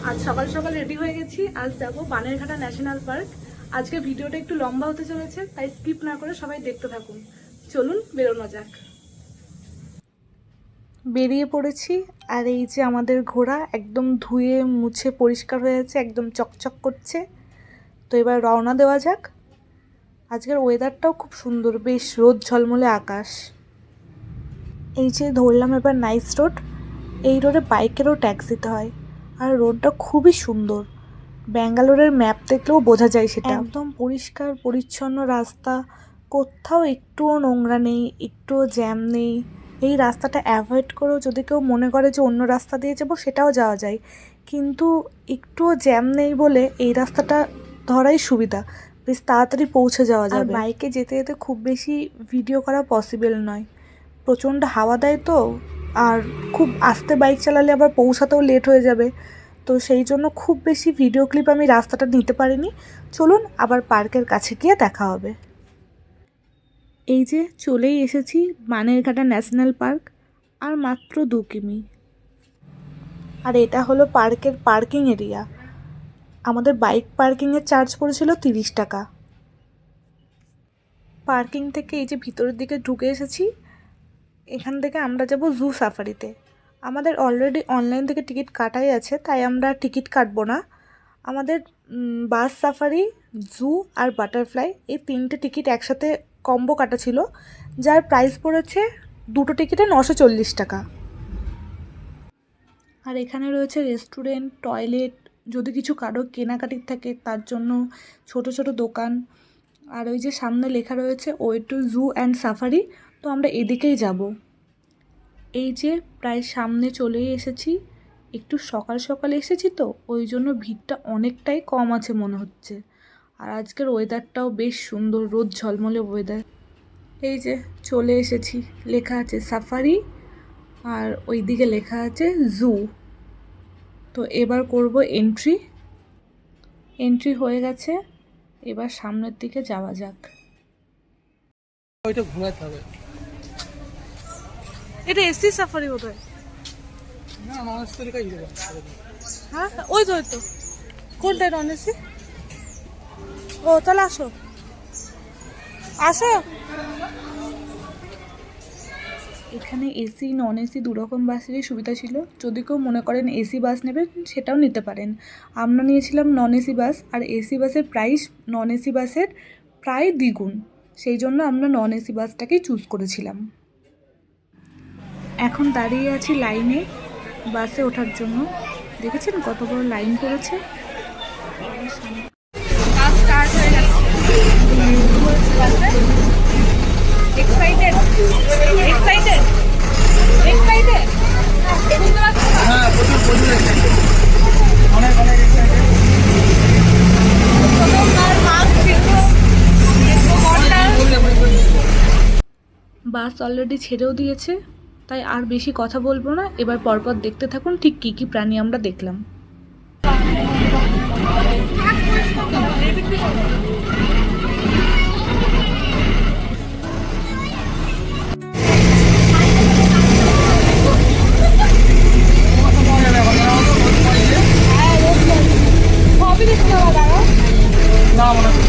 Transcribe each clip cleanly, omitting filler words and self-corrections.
আজ সকাল সকাল রেডি হয়ে গেছি। আজ যাবো বানেরঘাটা ন্যাশনাল পার্ক। আজকে ভিডিওটা একটু লম্বা হতে চলেছে, তাই স্কিপ না করে সবাই দেখতে থাকুন। চলুন বেরোনো যাক। বেরিয়ে পড়েছি। আর এই যে আমাদের ঘোড়া একদম ধুয়ে মুছে পরিষ্কার হয়ে আছে, একদম চকচক করছে। তো এবার রওনা দেওয়া যাক। আজকের ওয়েদারটাও খুব সুন্দর, বেশ রোদ ঝলমলে আকাশ। এই যে ধরলাম এবার নাইস রোড। এই রোডে বাইকেরও ট্যাক্স দিতে হয়। আর রোডটা খুবই সুন্দর, ব্যাঙ্গালোরের ম্যাপ দেখলেও বোঝা যায় সেটা। একদম পরিষ্কার পরিচ্ছন্ন রাস্তা, কোথাও একটুও নোংরা নেই, একটুও জ্যাম নেই। এই রাস্তাটা অ্যাভয়েড করেও যদি কেউ মনে করে যে অন্য রাস্তা দিয়ে যাবো, সেটাও যাওয়া যায়, কিন্তু একটুও জ্যাম নেই বলে এই রাস্তাটা ধরাই সুবিধা, বেশ তাড়াতাড়ি পৌঁছে যাওয়া যাবে। বাইকে যেতে যেতে খুব বেশি ভিডিও করা পসিবল নয়, প্রচণ্ড হাওয়া দেয় তো, আর খুব আস্তে বাইক চালালে আবার পৌঁছাতেও লেট হয়ে যাবে। তো সেই জন্য খুব বেশি ভিডিও ক্লিপ আমি রাস্তাটা নিতে পারিনি। চলুন আবার পার্কের কাছে গিয়ে দেখা হবে। এই যে চলেই এসেছি বানেরঘাটা ন্যাশনাল পার্ক, আর মাত্র 2 কিমি। আর এটা হলো পার্কের পার্কিং এরিয়া। আমাদের বাইক পার্কিংয়ের চার্জ পড়েছিল 30 টাকা। পার্কিং থেকে এই যে ভিতরের দিকে ঢুকে এসেছি। এখান থেকে আমরা যাব জু সাফারিতে। আমাদের অলরেডি অনলাইন থেকে টিকিট কাটাই আছে, তাই আমরা টিকিট কাটবো না। আমাদের বাস সাফারি, জু আর বাটারফ্লাই, এই 3টে টিকিট একসাথে কম্বো কাটা ছিল, যার প্রাইস পড়েছে দুটো টিকিটে 940 টাকা। আর এখানে রয়েছে রেস্টুরেন্ট, টয়লেট, যদি কিছু কারো কেনাকাটির থাকে তার জন্য ছোট ছোট দোকান। আর ওই যে সামনে লেখা রয়েছে way to zoo and safari, তো আমরা এদিকেই যাব। এই যে প্রায় সামনে চলেই এসেছি। একটু সকাল সকাল এসেছি তো ওই জন্য ভিড়টা অনেকটাই কম আছে মনে হচ্ছে। আর আজকের ওয়েদারটাও বেশ সুন্দর, রোদ ঝলমলে ওয়েদার। এই যে চলে এসেছি, লেখা আছে সাফারি আর ওই দিকে লেখা আছে জু। তো এবার করব এন্ট্রি হয়ে গেছে। এবার সামনের দিকে যাওয়া যাক। ওইটা ঘোরাতে হবে। এটা এসি সাফারি বোধহয়। না নন এসি দেবো। হ্যাঁ ওই তো কোনটা নন এসি? ও তাহলে আসো আসো। এখানে এসি নন এসি দুরকম বাসেরই সুবিধা ছিল। যদি কেউ মনে করেন এসি বাস নেবেন সেটাও নিতে পারেন। আমরা নিয়েছিলাম নন এসি বাস, আর এসি বাসের প্রাইস নন এসি বাসের প্রায় দ্বিগুণ, সেই জন্য আমরা নন এসি বাসটাকেই চুজ করেছিলাম। এখন দাঁড়িয়ে আছি লাইনে বাসে ওঠার জন্য। দেখেছেন কত বড় লাইন পড়েছে। বাস স্টার্ট হয়ে গেছে। Excited excited excited. হ্যাঁ প্রচুর এক্সাইটেড, অনেক এক্সাইটেড। বাস অলরেডি ছেড়েও দিয়েছে, তাই আর বেশি কথা বলবো না। এবার পরপর দেখতে থাকুন ঠিক কী কী প্রাণী আমরা দেখলাম। না মনে হয়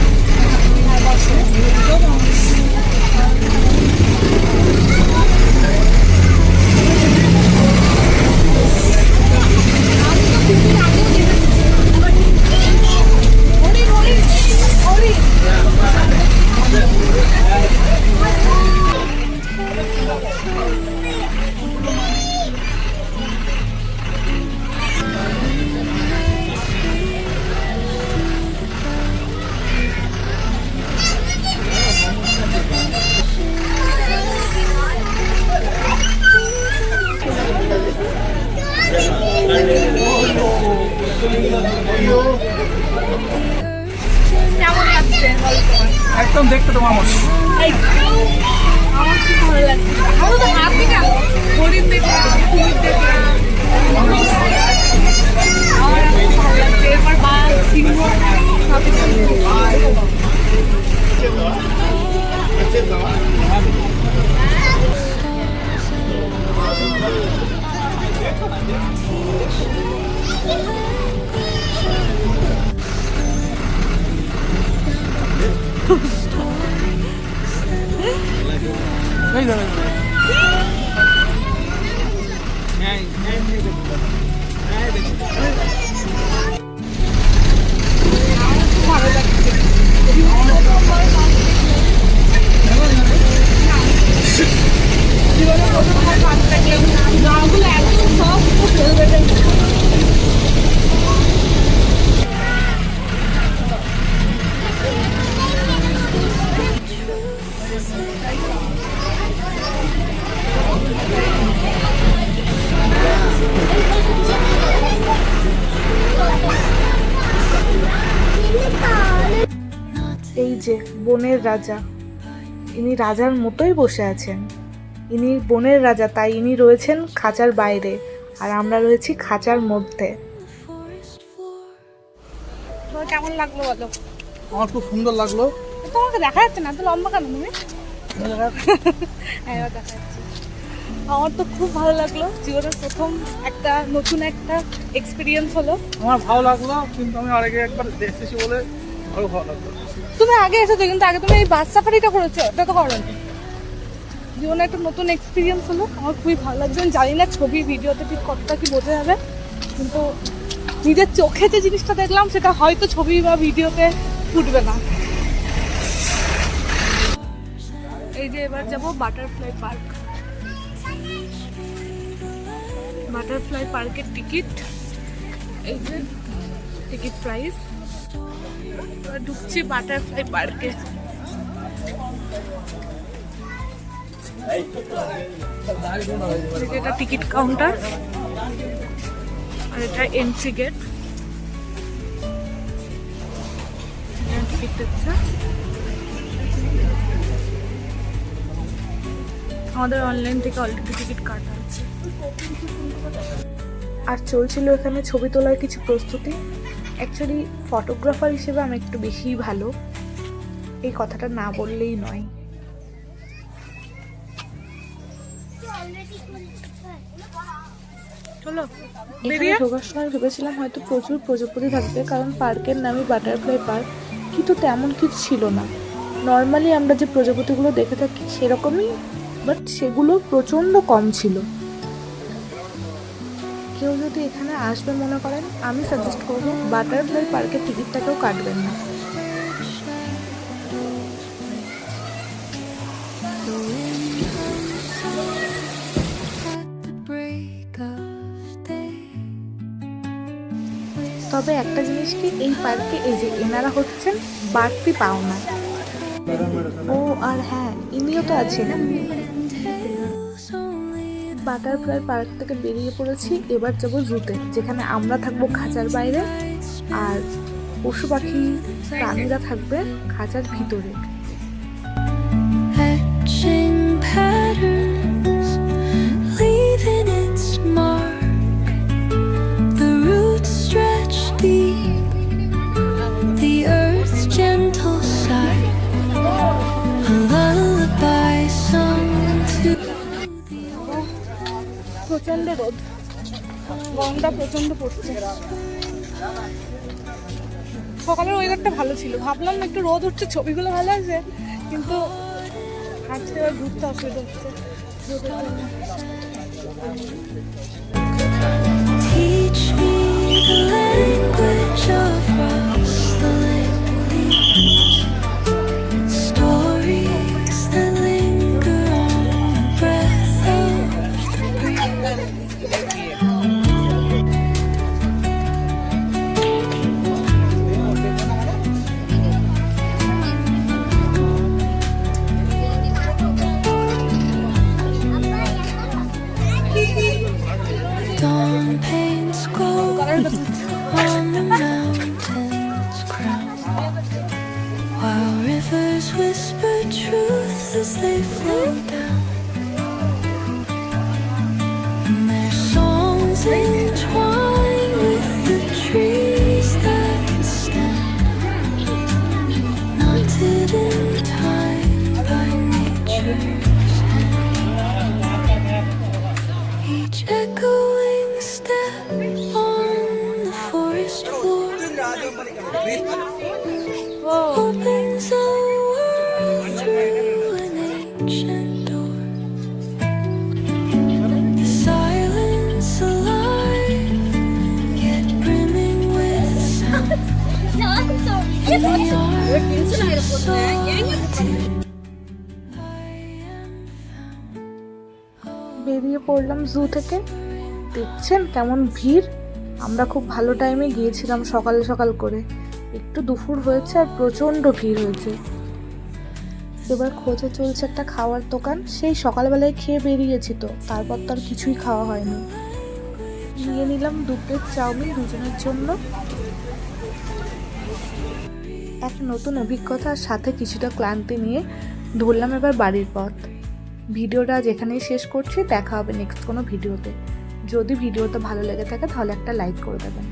কেমন লাগছে একদম দেখতে তোমার মতো। আমার খুব ভালো লাগছে। আমার তো হাত থেকে হরিণ দেখলাম, কুমির দেখলাম, আমার খুব ভালো লাগছে। এবার বাঘ, সিংহ সবই যে বনের রাজা, ইনি রাজার মতোই বসে আছেন। ইনি বনের রাজা, তাই ইনি রয়েছেন খাঁচার বাইরে আর আমরা রয়েছি খাঁচার মধ্যে। তোমার কেমন লাগলো বলো? আমার খুব সুন্দর লাগলো। তোমাকে দেখা যাচ্ছে না, তো লম্বা কেন তুমি? হ্যাঁ, এবার দেখা যাচ্ছে। আমার তো খুব ভালো লাগলো, জীবনের প্রথম একটা নতুন একটা এক্সপিরিয়েন্স হলো। আমার ভালো লাগলো, কিন্তু আমি আগে একবার এসেছি বলে আরো ভালো লাগলো। তুমি আগে এসেছো, কিন্তু আগে তুমি এই বাস সাফারিটা করেছো, এটা তো করোনি। জীবনে একটা নতুন এক্সপিরিয়েন্স হলো, আমার খুবই ভালো লাগছে। আমি জানি না ছবি ভিডিওতে ঠিক কতটা কি বোঝা যাবে, কিন্তু নিজের চোখে যে জিনিসটা দেখলাম সেটা হয়তো ছবি বা ভিডিওতে ফুটবে না। এই যে এবার যাব বাটারফ্লাই পার্ক। বাটারফ্লাই পার্কের টিকিট, এই যে টিকিট প্রাইস। ঢুকছি বাটারফ্লাই পার্কে। এটা টিকিট কাউন্টার আর এটা এন্ট্রি গেট। টিকিট দিচ্ছে। আমাদের অনলাইন থেকে অলরেডি টিকিট কাটা আছে। আর চলছিল এখানে ছবি তোলার কিছু প্রস্তুতি। অ্যাকচুয়ালি ফটোগ্রাফার হিসেবে আমি একটু বেশিই ভালো, এই কথাটা না বললেই নয়। চলো, এখানে ঢোকার সময় ভেবেছিলাম হয়তো প্রচুর প্রজাপতি থাকবে, কারণ পার্কের নামই বাটারফ্লাই পার্ক, কিন্তু তেমন কিছু ছিল না। নর্মালি আমরা যে প্রজাপতিগুলো দেখে থাকি সেরকমই, বাট সেগুলো প্রচণ্ড কম ছিল। কেউ যদি এখানে আসবে মনে করেন, আমি সাজেস্ট করবো বাটারফ্লাই পার্কের টিকিটটাকেও কাটবেন না। তবে একটা জিনিস কি, এই পার্কে এই যে এনারা হচ্ছেন বাড়তি পাওনা। ও আর হ্যাঁ, ইনিও তো আছেন। বাটারফ্লাই পার্ক থেকে বেরিয়ে পড়েছি, এবার যাবো জুতে, যেখানে আমরা থাকবো খাঁচার বাইরে আর পশু পাখি প্রাণীরা থাকবে খাঁচার ভিতরে। প্রচন্ড রোদ, গরমটা প্রচন্ড পড়ছে। সকালের ওয়েদারটা ভালো ছিল, ভাবলাম একটু রোদ উঠছে ছবিগুলো ভালো আছে, কিন্তু আজকে এবার ঘুরতে অসুবিধা হচ্ছে রোদের জন্য। Whisper truth as they flow down, and their songs entwine with the trees that stand, knotted in time by nature's hand. Each echoing step on the forest floor opens a world through an ancient door. The silence alive, yet brimming with sound. In the arms of solitude, I am found. বেরিয়ে পড়লাম জু থেকে। দেখছেন কেমন ভিড়। আমরা খুব ভালো টাইমে গিয়েছিলাম, সকাল সকাল করে, একটু দুপুর হয়েছে আর প্রচণ্ড ভিড় হয়েছে। এবার খোঁজে চলছে একটা খাওয়ার দোকান। সেই সকালবেলায় খেয়ে বেরিয়েছি, তো তারপর তো আর কিছুই খাওয়া হয়নি। নিয়ে নিলাম 2 প্লেট চাউমিন দুজনের জন্য। এক নতুন অভিজ্ঞতার সাথে কিছুটা ক্লান্তি নিয়ে ধরলাম এবার বাড়ির পথ। ভিডিওটা যেখানেই শেষ করছি, দেখা হবে নেক্সট কোনো ভিডিওতে। যদি ভিডিওটা ভালো লেগে থাকে তাহলে একটা লাইক করে দেবেন।